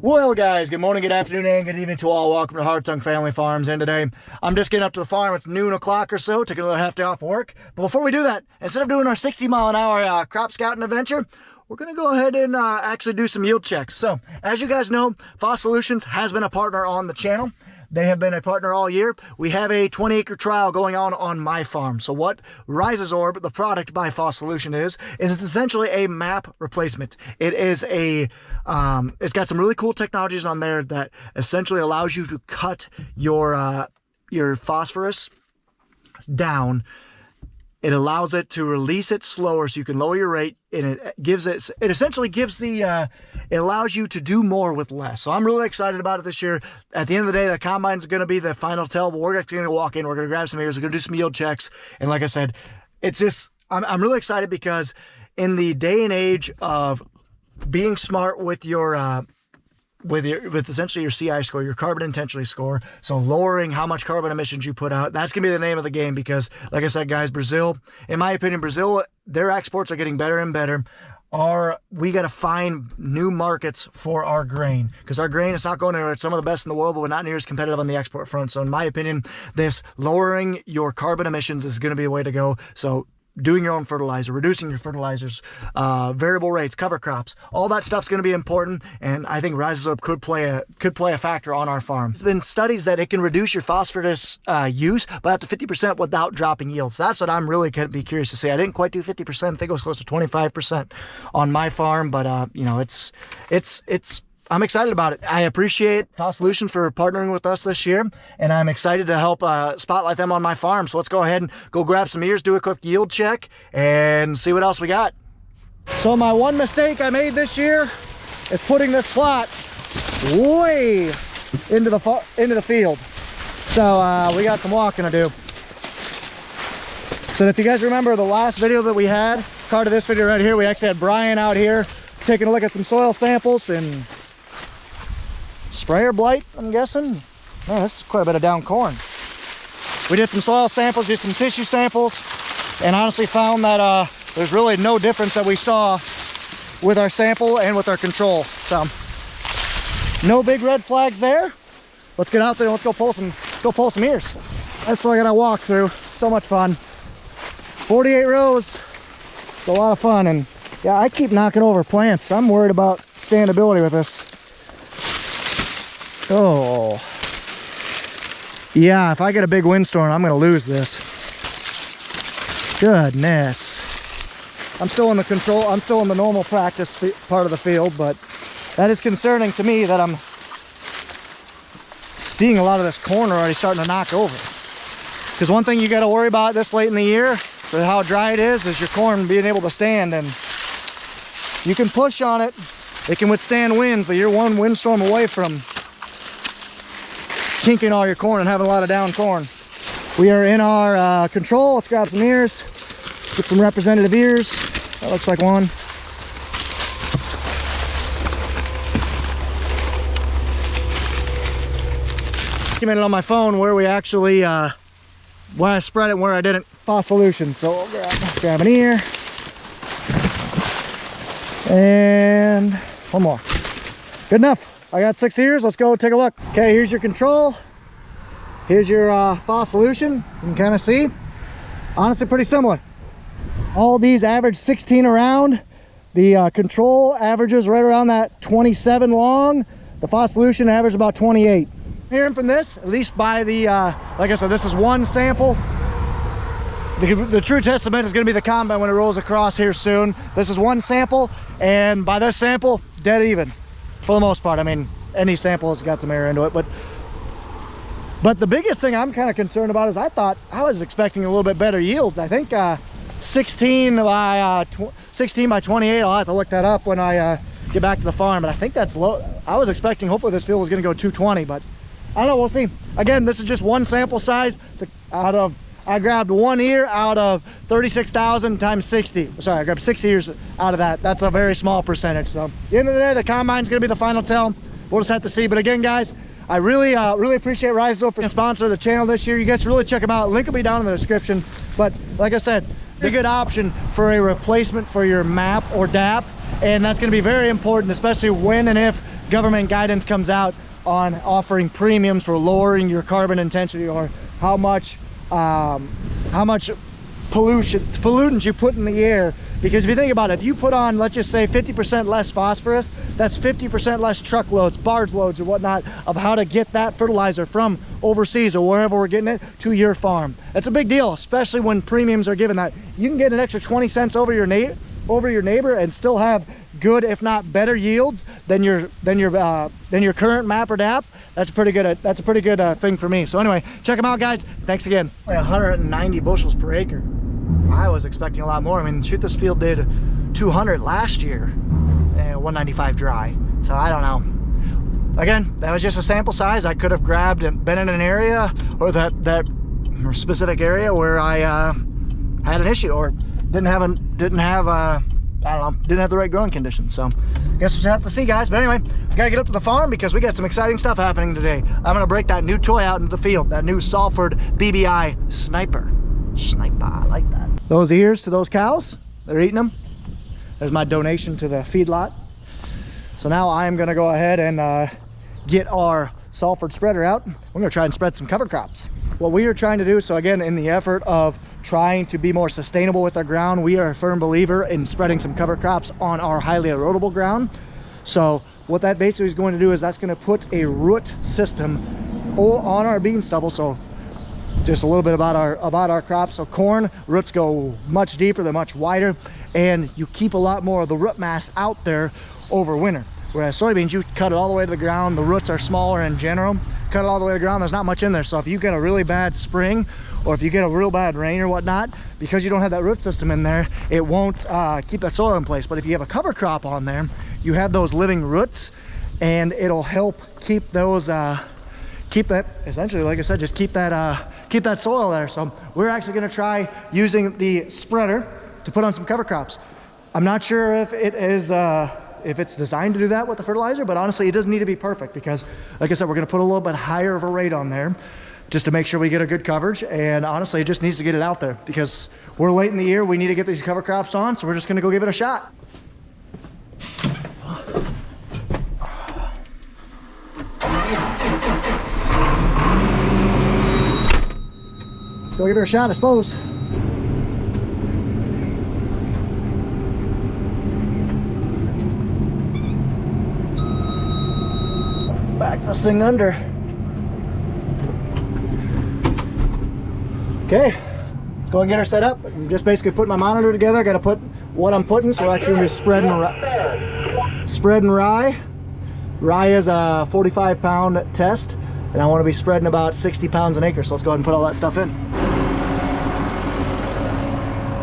Well guys, good morning, good afternoon, and good evening to all. Welcome to Hartung Family Farms. And today I'm just getting up to the farm. It's noon o'clock or so, taking another half day off work. But before we do that, instead of doing our 60-mile-an-hour crop scouting adventure, we're going to go ahead and actually do some yield checks. So as you guys know, Foss Solutions has been a partner on the channel. They have been a partner all year. We have a 20-acre trial going on my farm. So what Rhizosorb, the product by Foss Solution, is it's essentially a MAP replacement. It is a, it's got some really cool technologies on there that essentially allows you to cut your phosphorus down. It allows it to release it slower so you can lower your rate, and it essentially gives the, it allows you to do more with less. So I'm really excited about it this year. At the end of the day, the combine's going to be the final tell, but we're actually going to walk in, we're going to grab some ears, we're going to do some yield checks. And like I said, it's just, I'm really excited because in the day and age of being smart with your, with essentially your CI score, your carbon intensity score, so lowering how much carbon emissions you put out, that's gonna be the name of the game. Because like I said, guys, Brazil, in my opinion, Brazil, their exports are getting better and better. We got to find new markets for our grain, because our grain is not going anywhere. It's some of the best in the world, but we're not near as competitive on the export front. So in my opinion, this lowering your carbon emissions is going to be a way to go. So doing your own fertilizer, reducing your fertilizers, variable rates, cover crops, all that stuff's going to be important, and I think Rhizosorb could play a factor on our farm. There's been studies that it can reduce your phosphorus use by up to 50% without dropping yields. So that's what I'm really going to be curious to see. I didn't quite do 50%. I think it was close to 25% on my farm, but you know, it's I'm excited about it. I appreciate Foss Solutions for partnering with us this year, and I'm excited to help spotlight them on my farm. So let's go ahead and go grab some ears, do a quick yield check, and see what else we got. So my one mistake I made this year is putting this plot way into the field. So we got some walking to do. So if you guys remember the last video that we had, part of this video right here, we actually had Brian out here taking a look at some soil samples and sprayer blight, I'm guessing. Man, this is quite a bit of down corn. We did some soil samples, did some tissue samples, and honestly found that there's really no difference that we saw with our sample and with our control. So no big red flags there. Let's get out there and let's go pull some ears. That's what I gotta walk through. So much fun. 48 rows. It's a lot of fun, and yeah, I keep knocking over plants. I'm worried about standability with this. Oh, yeah, if I get a big windstorm, I'm going to lose this. Goodness. I'm still in the control, I'm still in the normal practice part of the field, but that is concerning to me that I'm seeing a lot of this corn already starting to knock over. Because one thing you got to worry about this late in the year, for how dry it is your corn being able to stand. And you can push on it, it can withstand winds, but you're one windstorm away from kinking all your corn and having a lot of down corn. We are in our control. Let's grab some ears, get some representative ears. That looks like one. Documented on my phone where we actually where I spread it and where I didn't. Foss Solutions. So we'll grab an ear and one more. Good enough. I got 6 ears. Let's go take a look. Okay, here's your control. Here's your Foss Solution. You can kind of see. Honestly, pretty similar. All these average 16 around. The control averages right around that 27 long. The Foss Solution averages about 28. Hearing from this, at least by the, like I said, this is one sample. The true testament is going to be the combine when it rolls across here soon. This is one sample, and by this sample, dead even. For the most part. I mean, any sample has got some air into it, but the biggest thing I'm kind of concerned about is I was expecting a little bit better yields. I think 16 by 28. I'll have to look that up when I get back to the farm, but I think that's low. I was expecting, hopefully this field was going to go 220, but I don't know, we'll see. Again, this is just one sample size. I grabbed one ear out of 36,000 times 60. Sorry, I grabbed 6 ears out of that. That's a very small percentage. So at the end of the day, the combine's gonna be the final tell. We'll just have to see. But again, guys, I really appreciate Rhizosorb for sponsoring the channel this year. You guys really check them out. Link will be down in the description. But like I said, a good option for a replacement for your MAP or DAP, and that's going to be very important, especially when and if government guidance comes out on offering premiums for lowering your carbon intensity, or how much pollutants you put in the air. Because if you think about it, if you put on, let's just say 50% less phosphorus, that's 50% less truckloads, barge loads or whatnot of how to get that fertilizer from overseas or wherever we're getting it to your farm. That's a big deal, especially when premiums are given that. You can get an extra 20 cents over your neighbor and still have good, if not better, yields than your current MAP or DAP. That's a pretty good thing for me. So anyway, check them out, guys. Thanks again. 190 bushels per acre. I was expecting a lot more. I mean, shoot, this field did 200 last year, 195 dry. So I don't know. Again, that was just a sample size. I could have grabbed and been in an area, or that specific area where I had an issue, or didn't have the right growing conditions. So I guess we'll just have to see, guys. But anyway, we gotta get up to the farm because we got some exciting stuff happening today. I'm gonna break that new toy out into the field, that new Salford BBI Sniper. I like that. Those ears to those cows, they're eating them. There's my donation to the feedlot. So now I'm gonna go ahead and get our Salford spreader out. We're gonna try and spread some cover crops. What we are trying to do, so again, in the effort of trying to be more sustainable with our ground, we are a firm believer in spreading some cover crops on our highly erodible ground. So what that basically is going to do is that's going to put a root system on our bean stubble. So just a little bit about our crops. So corn roots go much deeper, they're much wider, and you keep a lot more of the root mass out there over winter. Whereas soybeans, you cut it all the way to the ground, the roots are smaller in general, cut it all the way to the ground, there's not much in there. So if you get a really bad spring, or if you get a real bad rain or whatnot, because you don't have that root system in there, it won't keep that soil in place. But if you have a cover crop on there, you have those living roots, and it'll help keep those keep that, essentially, like I said, just keep that soil there. So we're actually going to try using the spreader to put on some cover crops. I'm not sure if it is if it's designed to do that with the fertilizer, but honestly it doesn't need to be perfect, because like I said, we're going to put a little bit higher of a rate on there just to make sure we get a good coverage. And honestly, it just needs to get it out there because we're late in the year, we need to get these cover crops on, so we're just going to go give it a shot. Let's go give it a shot, I suppose. Back this thing under. Okay, let's go and get her set up. I'm just basically putting my monitor together. I got to put what I'm putting, so actually I'm just spreading rye. Rye is a 45-pound test, and I want to be spreading about 60 pounds an acre. So let's go ahead and put all that stuff in.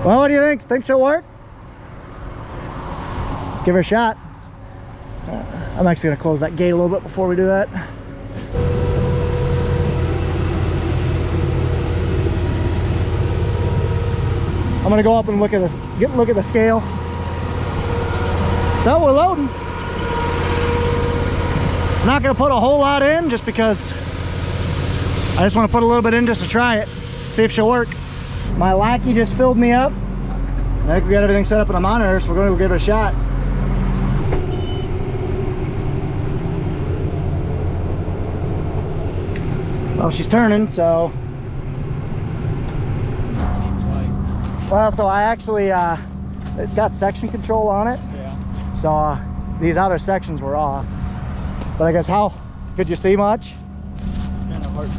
Well, what do you think? Think she'll work? Let's give her a shot. I'm actually going to close that gate a little bit before we do that. I'm going to go up and look at the scale. So we're loading. I'm not going to put a whole lot in just because I just want to put a little bit in just to try it, see if she'll work. My lackey just filled me up. I think we got everything set up in a monitor, so we're going to go give it a shot. Well, she's turning, so. Well, so I actually, it's got section control on it. Yeah. So these outer sections were off. But I guess could you see much? Kind of hard.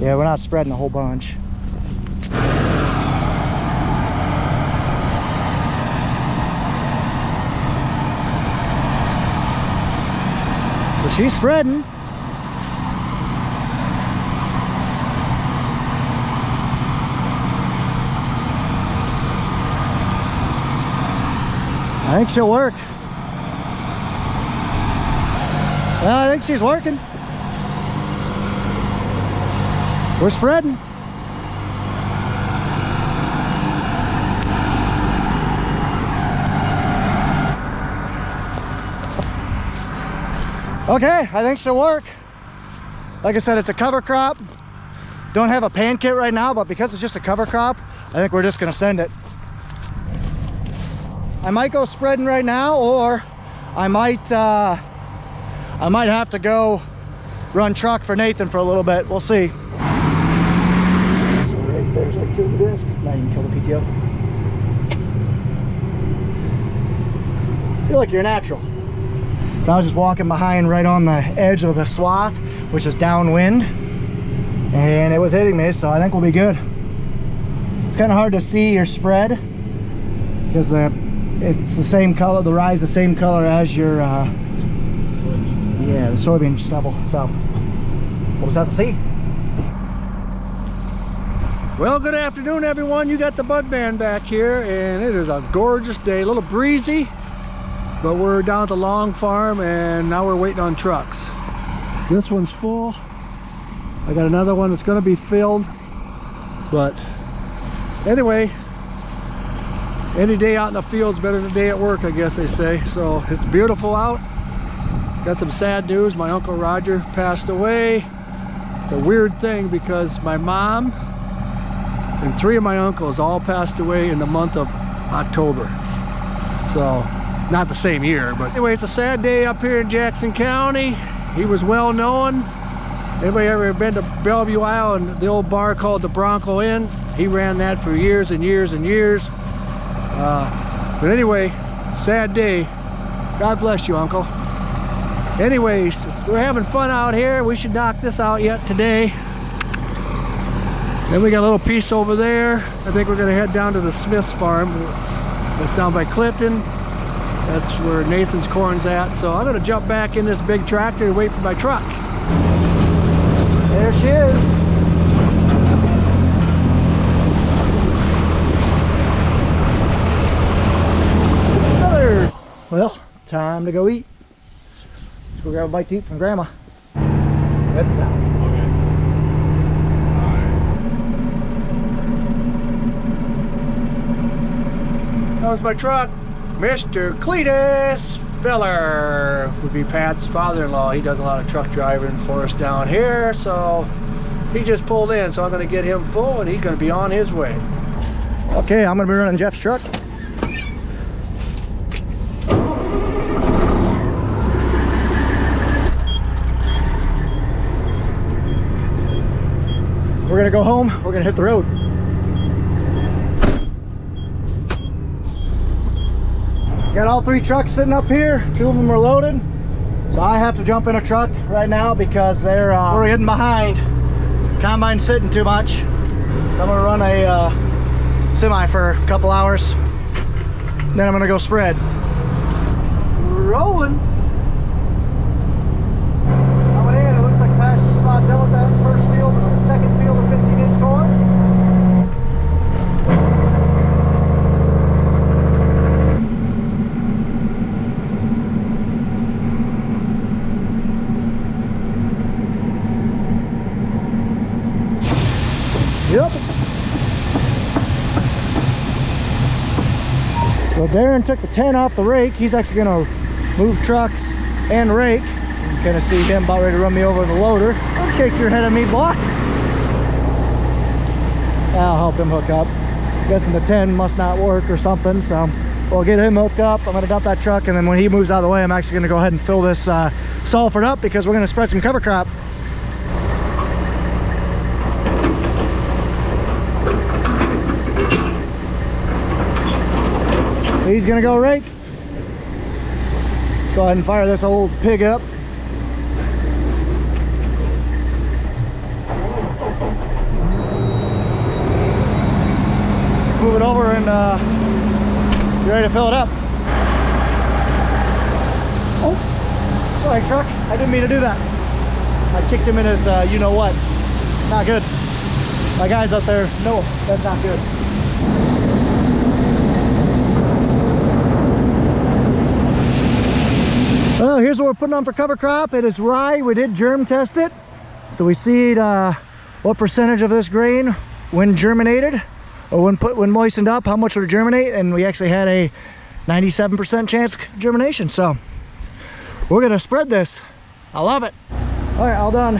Yeah, we're not spreading a whole bunch. So she's spreading. I think she'll work. Well, I think she's working. We're spreading. Okay, I think she'll work. Like I said, it's a cover crop. Don't have a pan kit right now, but because it's just a cover crop, I think we're just gonna send it. I might go spreading right now, or I might I might have to go run truck for Nathan for a little bit. We'll see. So right there's our kill the disc. Now you can kill the PTO. Feel like you're natural. So I was just walking behind right on the edge of the swath, which is downwind, and it was hitting me, so I think we'll be good. It's kind of hard to see your spread because it's the same color, the rye is the same color as your the soybean stubble, so we'll just have to see. Well, good afternoon everyone. You got the Bud Man back here, and it is a gorgeous day, a little breezy, but we're down at the Long Farm and now we're waiting on trucks. This one's full. I got another one that's going to be filled, but anyway, any day out in the field's better than a day at work, I guess they say. So it's beautiful out. Got some sad news. My Uncle Roger passed away. It's a weird thing because my mom and 3 of my uncles all passed away in the month of October. So not the same year, but anyway, it's a sad day up here in Jackson County. He was well known. Anybody ever been to Bellevue, Iowa, and the old bar called the Bronco Inn? He ran that for years and years and years. But anyway, sad day. God bless you, Uncle. Anyways, we're having fun out here. We should knock this out yet today. Then we got a little piece over there. I think we're gonna head down to the Smith's farm. That's down by Clifton. That's where Nathan's corn's at. So I'm gonna jump back in this big tractor and wait for my truck. There she is. Well, time to go eat. Let's go grab a bite to eat from Grandma. Head south. Okay. That was my truck. Mr. Cletus Filler would be Pat's father-in-law. He does a lot of truck driving for us down here, so he just pulled in. So I'm going to get him full, and he's going to be on his way. Okay, I'm going to be running Jeff's truck. We're gonna go home, we're gonna hit the road. Got all 3 trucks sitting up here, 2 of them are loaded. So I have to jump in a truck right now because we're getting behind. Combine's sitting too much. So I'm gonna run a semi for a couple hours. Then I'm gonna go spread. Rolling. Coming in, it looks like pasture spot done with that first field, second field of 15-inch corn. Yep. So Darren took the 10 off the rake. He's actually gonna move trucks and rake. You can kind of see him about ready to run me over with the loader. Don't shake your head at me, boy. I'll help him hook up. I'm guessing the 10 must not work or something, so we'll get him hooked up. I'm gonna dump that truck, and then when he moves out of the way, I'm actually gonna go ahead and fill this Salford up because we're gonna spread some cover crop. He's gonna go rake. Go ahead and fire this old pig up. Let's move it over and get ready to fill it up. Oh, sorry truck, I didn't mean to do that. I kicked him in his you know what. Not good. My guys out there, no, that's not good. Well, here's what we're putting on for cover crop. It is rye. We did germ test it. So we see what percentage of this grain when germinated or when moistened up, how much would it germinate, and we actually had a 97% chance germination. So we're gonna spread this. I love it. All right, all done.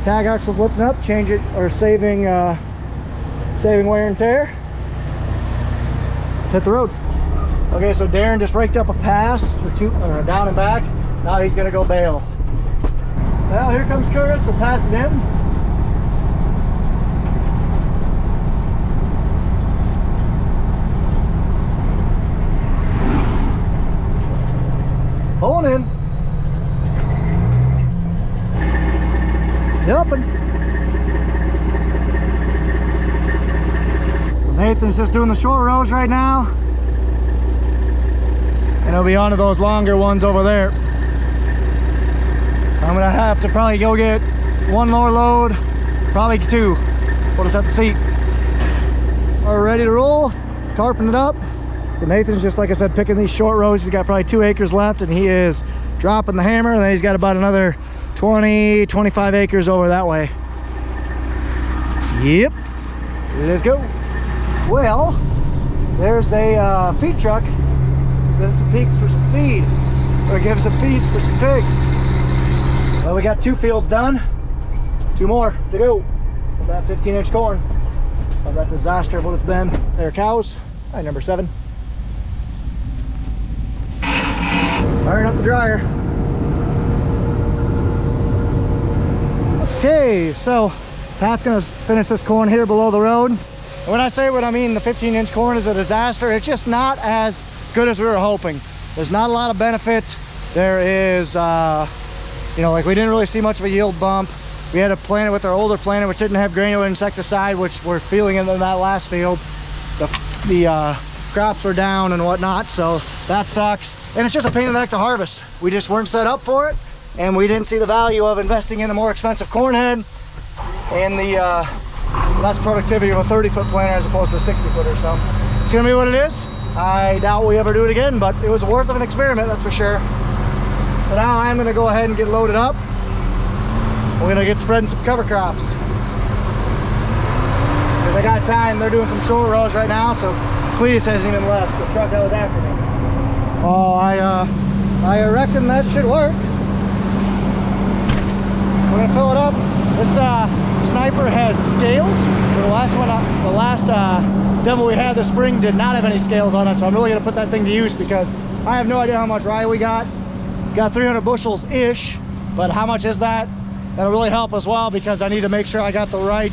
Tag axle's lifting up, change it, or saving wear and tear. Let's hit the road. Okay, so Darren just raked up a pass for down and back. Now he's gonna go bale. Well, here comes Curtis. We'll pass it in. Pulling in. Yupping. So Nathan's just doing the short rows right now. And he'll be on to those longer ones over there. So I'm gonna have to probably go get one more load, probably two. We'll just have to see. We're ready to roll, carping it up. So Nathan's just, like I said, picking these short rows. He's got probably 2 acres left, and he is dropping the hammer, and then he's got about another 20, 25 acres over that way. Yep, let's go. Well, there's a feed truck. Get some pigs for some feed, or give some feeds for some pigs. Well, we got 2 fields done, 2 more to go with that 15-inch corn. Of that disaster of what it's been. There are cows. All right, number 7. Firing up the dryer. Okay, so Pat's gonna finish this corn here below the road. And when I mean the 15-inch corn is a disaster, it's just not as good as we were hoping. There's not a lot of benefit. There is, you know, like we didn't really see much of a yield bump. We had to plant it with our older planter, which didn't have granular insecticide, which we're feeling in that last field. The crops were down and whatnot, so that sucks. And it's just a pain in the neck to harvest. We just weren't set up for it, and we didn't see the value of investing in a more expensive corn head and the less productivity of a 30-foot planter as opposed to the 60-footer. So it's gonna be what it is. I doubt we ever do it again, but it was worth of an experiment, that's for sure. So now I'm gonna go ahead and get loaded up. We're gonna get spreading some cover crops. Because I got time, they're doing some short rows right now, so Cletus hasn't even left, the truck that was after me. Oh, I reckon that should work. We're gonna fill it up. This Sniper has scales. The last demo we had this spring did not have any scales on it, so I'm really gonna put that thing to use because I have no idea how much rye we got. Got 300 bushels-ish, but how much is that? That'll really help as well because I need to make sure I got the right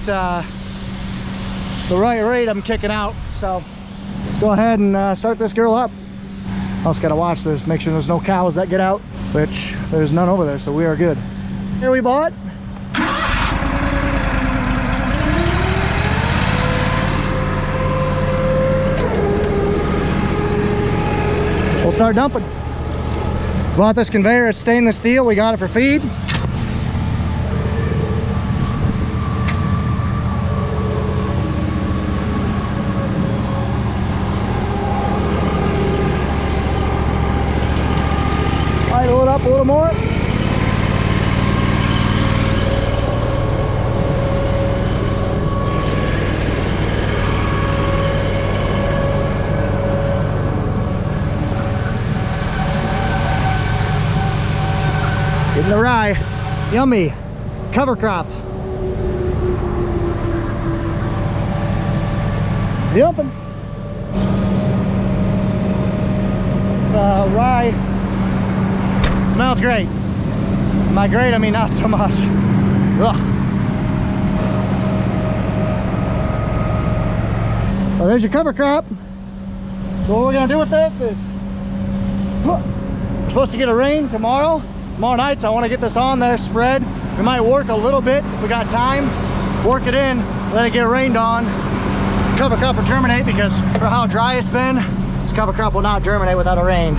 rate I'm kicking out. So let's go ahead and start this girl up. Also gotta watch this, make sure there's no cows that get out, which there's none over there, so we are good. Here we bought. We'll start dumping. Bought this conveyor, it's stainless steel, we got it for feed. Idle it up a little more. Getting the rye, yummy, cover crop. Dumping. Rye smells great. By great, I mean not so much. Ugh. Well, there's your cover crop. So what we're gonna do with this is, we're supposed to get a rain tomorrow night, so I want to get this on there, spread. We might work a little bit if we got time, work it in, let it get rained on. Cover crop will germinate because for how dry it's been, this cover crop will not germinate without a rain.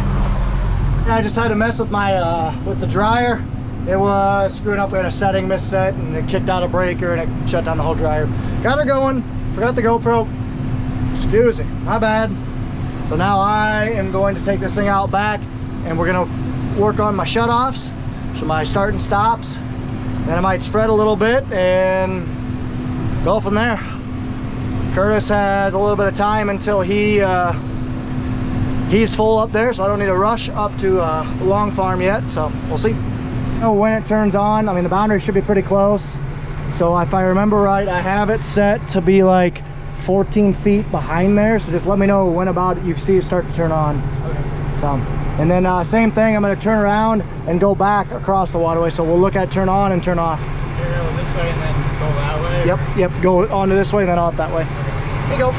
I just had to mess with my with the dryer. It was screwing up. We had a setting misset and it kicked out a breaker and it shut down the whole dryer. Got her going, forgot the GoPro. Excuse me, my bad. So now I am going to take this thing out back and we're gonna work on my shutoffs, so my start and stops. Then I might spread a little bit and go from there. Curtis has a little bit of time until he's full up there, so I don't need to rush up to the long farm yet, so we'll see. When it turns on, I mean the boundary should be pretty close, so if I remember right, I have it set to be like 14 feet behind there, so just let me know when about you see it start to turn on. Okay. So And then same thing, I'm gonna turn around and go back across the waterway. So we'll look at turn on and turn off. You're gonna go this way and then go that way? Yep, go onto this way, then off that way. Here you go.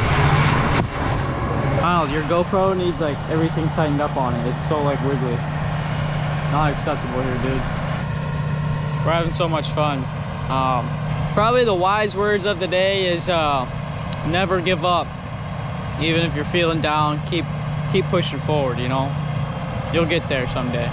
Wow, your GoPro needs like everything tightened up on it. It's so like wiggly. Not acceptable here, dude. We're having so much fun. Probably the wise words of the day is never give up. Even if you're feeling down, keep pushing forward, you know? You'll get there someday.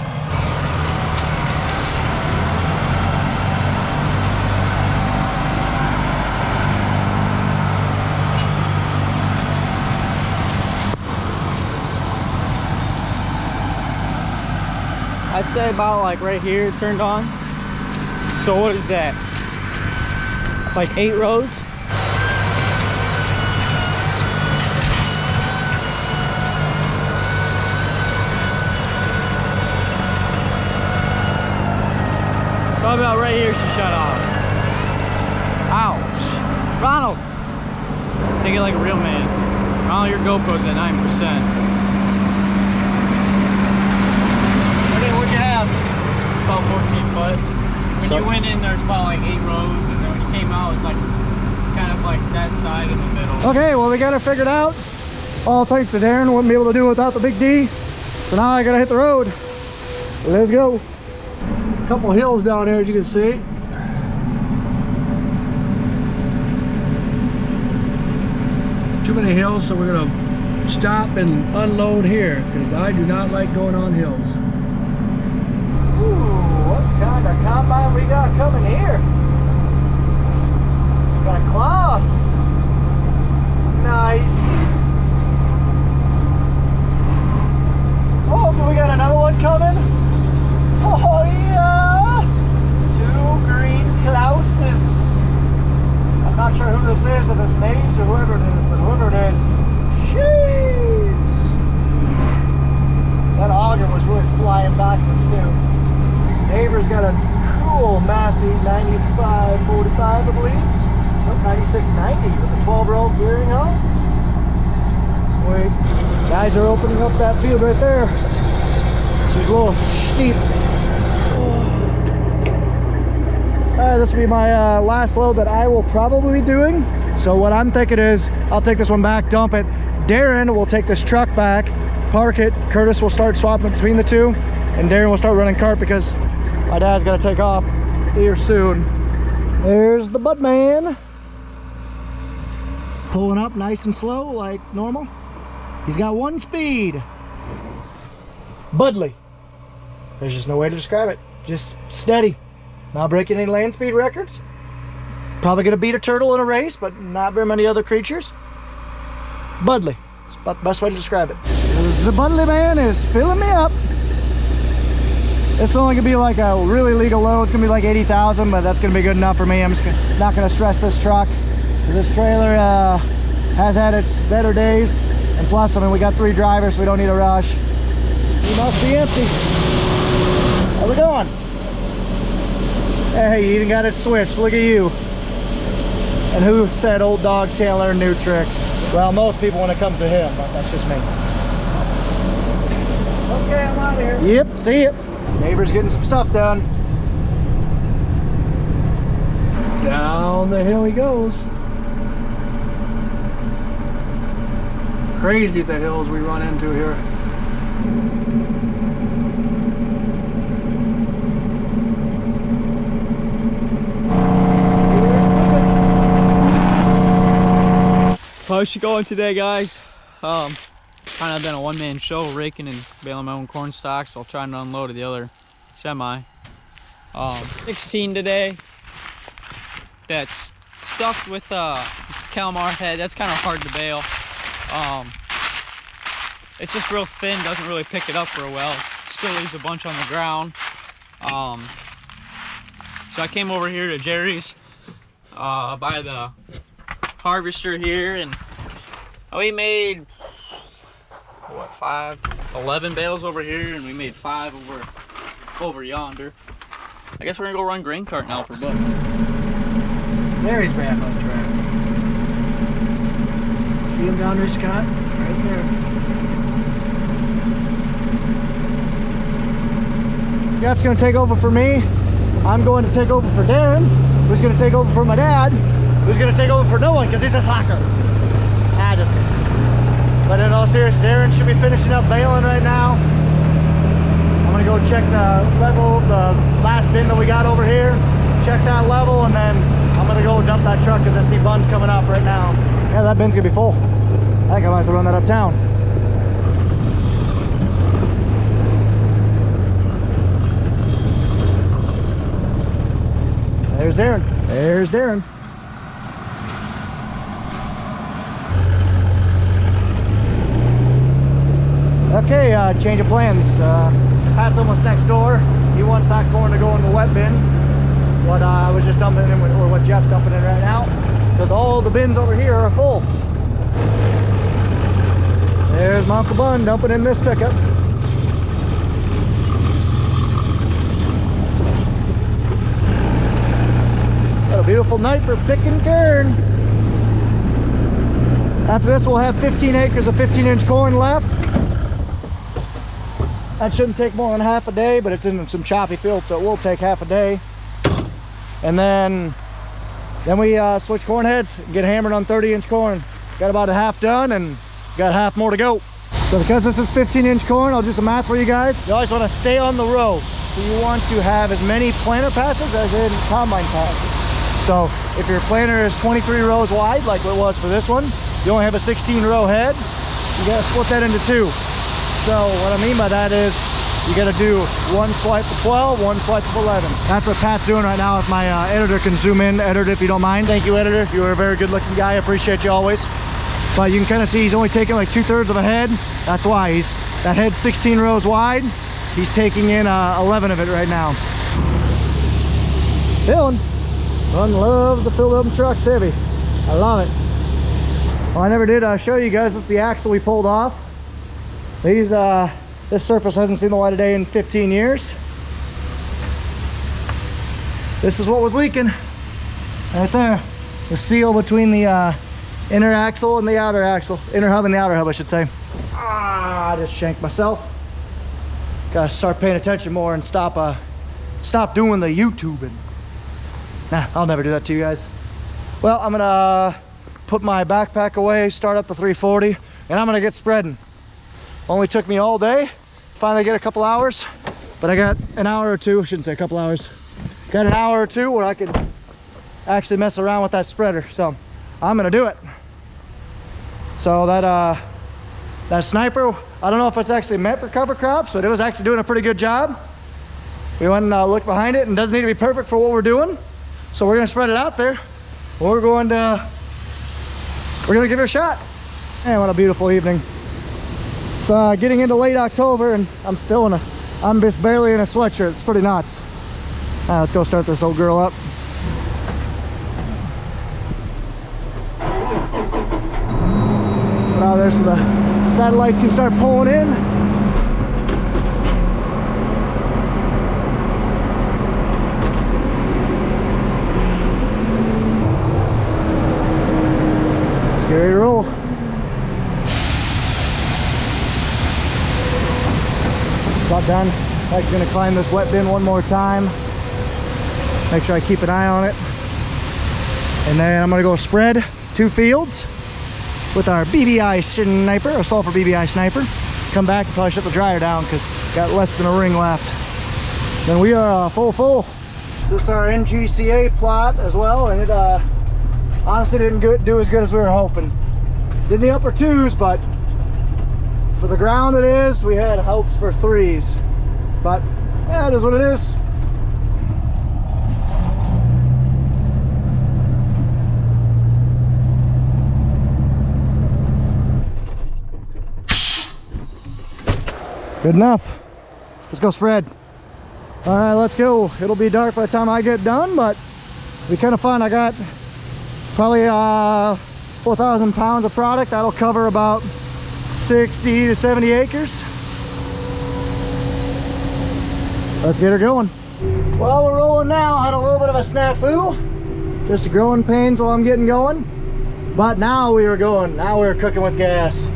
I'd say about like right here turned on. So what is that? Like 8 rows? Probably about right here she shut off. Ouch. Ronald! Take it like a real man. Ronald, your GoPro's at 9%. Okay, what'd you have? About 14 foot. When you went in, there's about like 8 rows, and then when you came out, it's like kind of like that side in the middle. Okay, well we got it figured out. All thanks to Darren, wouldn't be able to do it without the big D. So now I gotta hit the road. Let's go. Couple hills down here, as you can see. Too many hills, so we're gonna stop and unload here because I do not like going on hills. Ooh, what kind of combine we got coming here? Got a Klaus. Nice. Oh, do we got another one coming? Oh yeah! 2 green Klauses. I'm not sure who this is, if it's names or whoever it is, but whoever it is, sheesh! That auger was really flying backwards too. Neighbor's got a cool Massey 9545, I believe. Nope, 9690 with a 12-row gearing hub. Sweet. Guys are opening up that field right there. She's a little steep. Alright, this will be my last load that I will probably be doing. So what I'm thinking is, I'll take this one back, dump it. Darren will take this truck back, park it. Curtis will start swapping between the two. And Darren will start running cart because my dad's got to take off here soon. There's the Budman. Pulling up nice and slow like normal. He's got 1 speed. Budly. There's just no way to describe it. Just steady. Not breaking any land speed records. Probably going to beat a turtle in a race, but not very many other creatures. Budly. It's about the best way to describe it. The Budly man is filling me up. It's only going to be like a really legal load. It's going to be like 80,000, but that's going to be good enough for me. I'm just not going to stress this truck. This trailer has had its better days. And plus, I mean, we got 3 drivers, so we don't need a rush. He must be empty. How we doing? Hey, you even got it switched. Look at you. And who said old dogs can't learn new tricks? Well, most people when it comes to him, but that's just me. Okay, I'm out of here. Yep, see ya. Neighbor's getting some stuff done. Down the hill he goes. Crazy the hills we run into here. How's she going today, guys? Kind of been a one-man show, raking and baling my own corn stalks while trying to unload the other semi. 16 today. That's stuffed with calamar head. That's kind of hard to bale. It's just real thin, doesn't really pick it up real well. Still leaves a bunch on the ground. So I came over here to Jerry's by the harvester here, and we made what, 11 bales over here, and we made 5 over yonder. I guess we're gonna go run grain cart now for Bud. There he's back on track. See him down there, Scott? Right there. Jeff's gonna take over for me. I'm going to take over for Darren, who's gonna take over for my dad, who's gonna take over for no one because he's a slacker. Ah, just kidding. But in all seriousness, Darren should be finishing up baling right now. I'm gonna go check the level, the last bin that we got over here, check that level, and then I'm gonna go dump that truck because I see buns coming up right now. Yeah, that bin's gonna be full. I think I might have to run that uptown. There's Darren. There's Darren. Okay, change of plans. Pat's almost next door. He wants that corn to go in the wet bin. What I was just dumping in, or what Jeff's dumping in right now, because all the bins over here are full. There's my Uncle Bun dumping in this pickup. What a beautiful night for picking corn. After this, we'll have 15 acres of 15-inch corn left. That shouldn't take more than half a day, but it's in some choppy fields, so it will take half a day. And then we switch corn heads and get hammered on 30-inch corn. Got about a half done and got half more to go. So because this is 15-inch corn, I'll do some math for you guys. You always want to stay on the row. So you want to have as many planter passes as in combine passes. So if your planter is 23 rows wide, like it was for this one, you only have a 16-row head, you gotta split that into two. So what I mean by that is you gotta do one swipe of 12, one swipe of 11. That's what Pat's doing right now. If my editor can zoom in, editor, if you don't mind. Thank you, editor. You're a very good looking guy. I appreciate you always. But you can kind of see he's only taking like 2/3 of a head. That's why that head's 16 rows wide. He's taking in 11 of it right now. Filling. Run loves to fill them trucks heavy. I love it. Well, I never did show you guys. This is the axle we pulled off. This surface hasn't seen the light of day in 15 years. This is what was leaking right there. The seal between the inner axle and the outer axle. Inner hub and the outer hub, I should say. I just shanked myself. Gotta start paying attention more and stop doing the YouTubing. Nah, I'll never do that to you guys. Well, I'm gonna put my backpack away, start up the 340, and I'm gonna get spreading. Only took me all day. Finally get a couple hours, but I got an hour or two, shouldn't say a couple hours. Got an hour or two where I could actually mess around with that spreader. So I'm gonna do it. So that sniper, I don't know if it's actually meant for cover crops, but it was actually doing a pretty good job. We went and looked behind it, and it doesn't need to be perfect for what we're doing. So we're gonna spread it out there. We're gonna give it a shot. Man, what a beautiful evening. It's getting into late October, and I'm just barely in a sweatshirt. It's pretty nuts. Let's go start this old girl up. Put out there so the satellites can start pulling in. Scary roll. About done. I'm gonna climb this wet bin one more time. Make sure I keep an eye on it. And then I'm gonna go spread 2 fields with our BBI sniper, a sulfur BBI sniper. Come back and probably shut the dryer down because got less than a ring left. Then we are full. This is our NGCA plot as well, and it honestly didn't do as good as we were hoping. Did the upper 2s, but for the ground it is, we had hopes for 3s. But yeah, it is what it is. Good enough. Let's go spread. All right, let's go. It'll be dark by the time I get done, but it'll be kind of fun. I got probably 4,000 pounds of product. That'll cover about 60 to 70 acres. Let's get her going. Well, we're rolling now. Had a little bit of a snafu. Just growing pains while I'm getting going. But now we are going. Now we're cooking with gas.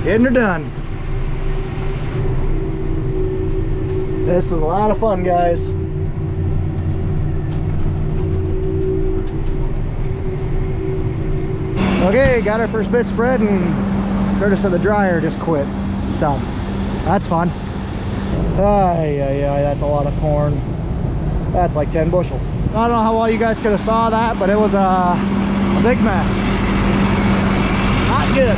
Getting her done. This is a lot of fun, guys. Okay, got our first bit spread, and Curtis said the dryer just quit. So, that's fun. Ay, that's a lot of corn. That's like 10 bushel. I don't know how well you guys could have saw that, but it was a big mess. Not good.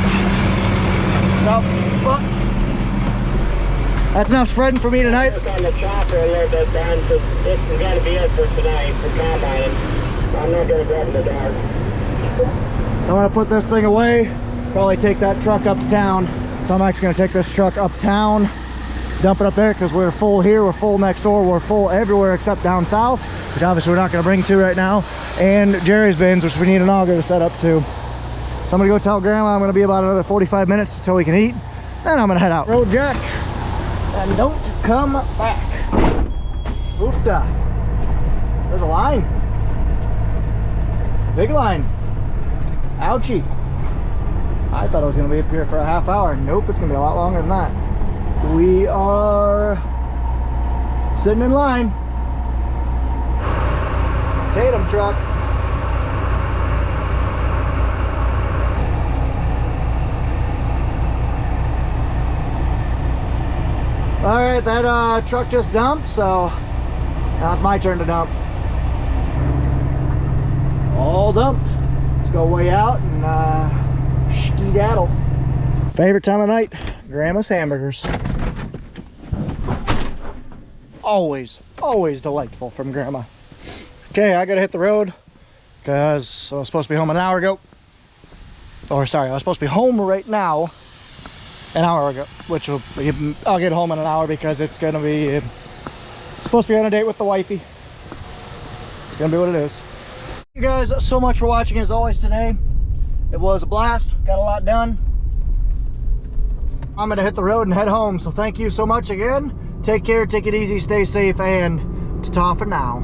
So, well, that's enough spreading for me tonight. On the chopper a little bit, Ben, so this is going to be it for tonight for combining. I'm not going to grab in the dark. I'm going to put this thing away, probably take that truck up to town. So I'm actually going to take this truck uptown, dump it up there, because we're full here, we're full next door, we're full everywhere except down south, which obviously we're not going to bring to right now, and Jerry's bins, which we need an auger to set up to. So I'm going to go tell Grandma I'm going to be about another 45 minutes until we can eat, then I'm going to head out. Road jack, and don't come back. Oofda. There's a line. Big line. Ouchie. I thought I was going to be up here for a half hour. Nope, it's going to be a lot longer than that. We are sitting in line. Tatum truck. All right, that truck just dumped, so now it's my turn to dump. All dumped. Let's go way out and skedaddle. Favorite time of night, Grandma's hamburgers. Always delightful from Grandma. Okay, I gotta hit the road because I was supposed to be home an hour ago. Or sorry, I was supposed to be home right now an hour ago, which will be, I'll get home in an hour because it's gonna be supposed to be on a date with the wifey. It's gonna be what it is. Thank you guys so much for watching as always today. It was a blast, got a lot done. I'm gonna hit the road and head home, so thank you so much again. Take care, take it easy, stay safe, and ta-ta for now.